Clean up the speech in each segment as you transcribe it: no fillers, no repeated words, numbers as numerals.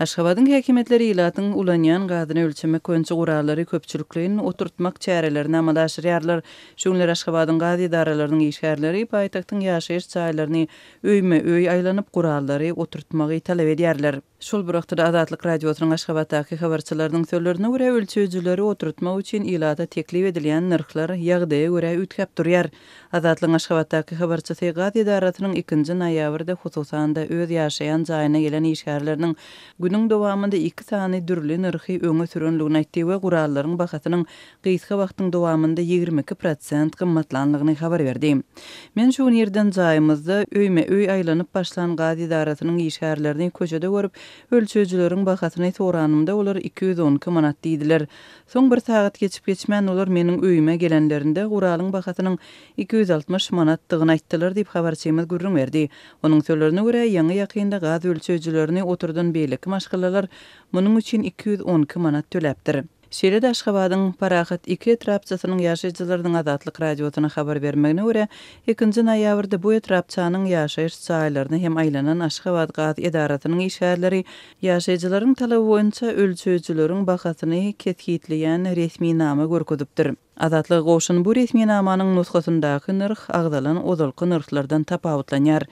Aşgabatyň häkimetleri ýylatyň ulanýan gazyny ölçemek boýunça gurallary köpçülikliň oturtmak çärelerini amaldaşdyrýarlar. Şoňlar Aşgabatyň gazy idaralarynyň işgärleri paýtagtyň ýaşaýyş çaýlaryny öýme-öý aýlanyp gurallary oturtmagy talap edýärler. Şol bir wagtda Azatlyk radiosynyň Aşgabatdaky habarçylarynyň sözlerine görä ölçüjüleri oturtmak üçin ýylata teklip edilýän narhlar ýagdaýa görä ütgäp durýar. Azatlyň Aşgabatdaky habarçysy gazy idarasynyň 2-nji noýabrda hususanda öz ýaşaýan jaýyna gelen işgärleriniň günüň dowamında 2 sany dürli narhy öňe sürenligini aýtdy we gurallaryň bahasynyň gysga wagtyň dowamında 22% gymmatlanlygyny habar berdi. Men şu ýerden jaýymyzda öýme-öý aýlanyp başlan gazy idarasynyň işgärlerini köçede görüp ölçüjüleriň bahasyny soranymda olar 212 manat diýdiler. Soň bir sagat geçip geçmän olar meniň öýüme gelenlerinde guralyň bahasynyň 260 manatdygyny aýtdylar diýip habarçymyz gürrüň berdi. Onuň sözlerine görä ýaňy ýakynda gazy ölçüjülerini oturdan beýleki maşgalalar munyň üçin 212 manat töläpdir. Şeýle-de Aşgabatyň Parahat 2 etrapçysynyň ýaşaýjylarynyň Azatlyk radiosyna habar bermegine görä 2-nji noýabrda bu etrapçanyň ýaşaýyş çaýlaryny hem aýlanan Aşgabat gazy idarasynyň işgärleri ýaşaýjylaryň talaby boýunça ölçüjüleriň bahasyny ketgitleýän resmi nama görkezipdir. Azatlyk goşun bu resmi namanyň nuskasyndaky narh agdalan ozalky narhlardan tapawutlanýar.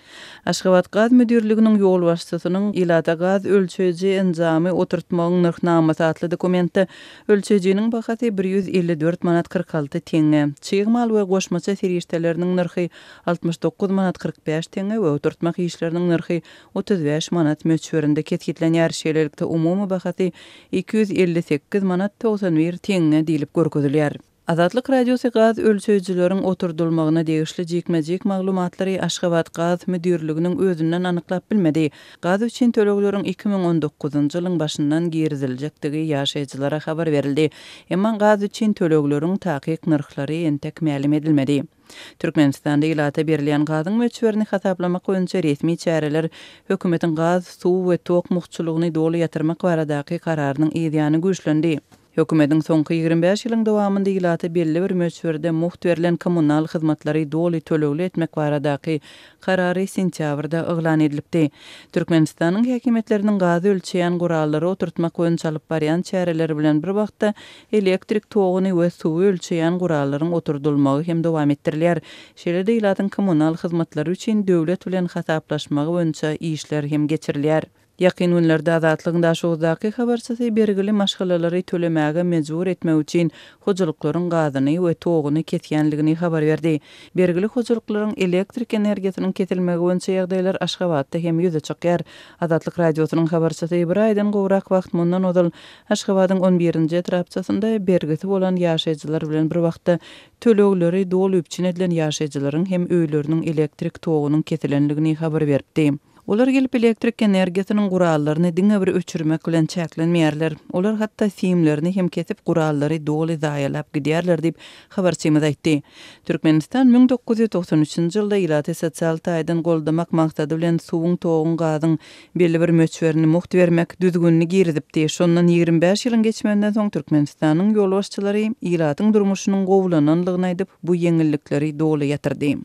Aşgabat gaz müdirliginiň ýol başçysynyň ýylata gaz ölçeji enjamy oturtmagyň narhnamasy atly dokumentde ölçejiniň bahasy 154 manat 46 teňe, çygmal we goşmaça serişdeleriniň narhy 69 manat 45 teňe we oturtmak işleriniň narhy 35 manat möçberinde ketgitlenýär. Şeýlelikde umumy bahasy 258 manat 91 teňe diýilip görkezilýär. Azatlyk radiosu gaz ölçüjüleriň oturdulmagyna degişli jekmejek maglumatlary Aşgabat gaz müdirliginiň özünden anyklap bilmedi. Gaz üçin tölekleriň 2019-njy ýylyň başyndan geriziljektigi ýaşaýjylara habar berildi. Emma gaz üçin tölekleriň takyk narhlary entek ma'lum edilmedi. Türkmenistanda ýylata berilýän gazyň möçberini hasaplamak boýunça resmi çäreler hökümetiň gaz, suw we tok mukçylygyny doly ýatyrmak baradaky kararynyň ýa-da güýçlendi. Hökümetiň soňky 25 ýylyň dowamında ýylata belli bir möçberde muht berilen kommunal hyzmatlary doly tölegli etmek baradaky karary sentýabrda eglan edilipdi. Türkmenistanyň häkimetleriniň gaz ölçeýän gurallary oturtmak boýunça alyp barýan çäreleri bilen bir wagtda elektrik toguny we suwy ölçeýän gurallaryň oturdulmagy hem dowam etdirilýär. Şeýle-de ýylatyň kommunal hyzmatlary üçin döwlet bilen hasaplaşmagy boýunça işler hem geçirilýär. Ýakyn günlerde Azatlygyň daşuwdaky habarçysy bergili maşgalalary tölemäge mejbur etmek üçin hojalyklaryň gazyny we toguny kesýänligini habar berdi. Bergili hojalyklaryň elektrik energiýasynyň kesilmegi boýunça ýagdaýlar Aşgabatda hem ýüze çykýar. Azatlyk radiosynyň habarçysy bir aýdan gowrak wagt mundan odal Aşgabatyň 11-nji etrapçysynda bergisi bolan ýaşaýjylar bilen bir wagtda tölegleri doly üpçün edilen ýaşaýjylaryň hem öýleriniň elektrik togunyň kesilenligini habar berdi. Olar gelip elektrik energiýasynyň gurallaryny diňe bir öçürmek bilen çäklenmeýärler. Olar hatda simlerini hem kesip gurallary doly zaýalap gidýärler diýip habarçymyz aýtdy. Türkmenistan 1993-nji ýylda ýylata sosial taýdan goldamak maksady bilen suwuň toguň gazyň belli bir möçberini muht bermek düzgünni girizipdi. Şondan 25 ýylyň geçmenden soň Türkmenistanyň ýol başçylary ýylatyň durmuşynyň gowulananlygyny aýdyp bu ýeňillikleri doly ýatyrdy.